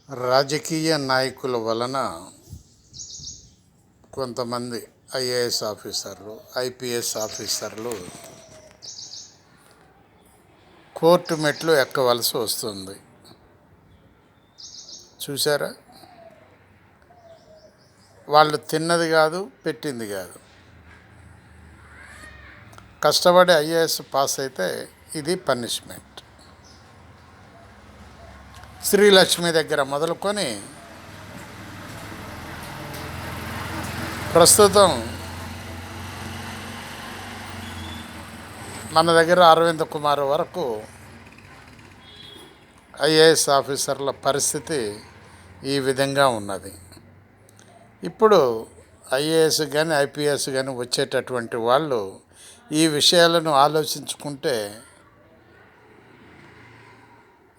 రాజకీయ నాయకుల వలన కొంతమంది ఐఏఎస్ ఆఫీసర్లు, ఐపీఎస్ ఆఫీసర్లు కోర్టు మెట్లు ఎక్కవలసి వస్తుంది. చూసారా? వాళ్ళు తిన్నది కాదు, పెట్టింది కాదు. కష్టపడి ఐఏఎస్ పాస్ అయితే ఇది పనిష్మెంట్. శ్రీలక్ష్మి దగ్గర మొదలుకొని ప్రస్తుతం మన దగ్గర అరవింద్ కుమార్ వరకు ఐఏఎస్ ఆఫీసర్ల పరిస్థితి ఈ విధంగా ఉన్నది. ఇప్పుడు ఐఏఎస్ కానీ ఐపీఎస్ కానీ వచ్చేటటువంటి వాళ్ళు ఈ విషయాలను ఆలోచించుకుంటే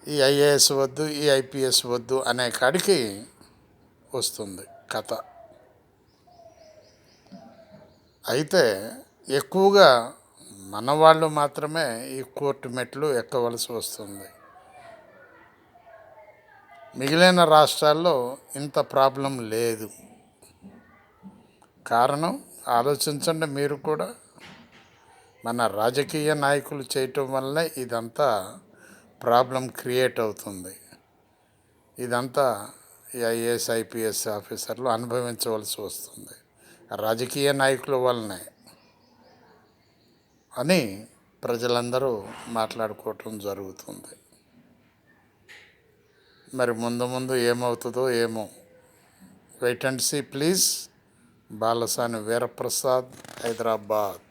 ఈ ఐఏఎస్ వద్దు, ఈ ఐపీఎస్ వద్దు అనే కాడికి వస్తుంది కథ. అయితే ఎక్కువగా మన వాళ్ళు మాత్రమే ఈ కోర్టు మెట్లు ఎక్కవలసి వస్తుంది. మిగిలిన రాష్ట్రాల్లో ఇంత ప్రాబ్లం లేదు. కారణం ఆలోచించండి మీరు కూడా. మన రాజకీయ నాయకులు చేయటం వల్లే ఇదంతా ప్రాబ్లం క్రియేట్ అవుతుంది. ఇదంతా ఈ ఐఏఎస్ ఐపీఎస్ ఆఫీసర్లు అనుభవించవలసి వస్తుంది రాజకీయ నాయకుల వల్లనే అని ప్రజలందరూ మాట్లాడుకోవటం జరుగుతుంది. మరి ముందు ముందు ఏమవుతుందో ఏమో. Wait and see please. Balasani Veeraprasad, Hyderabad.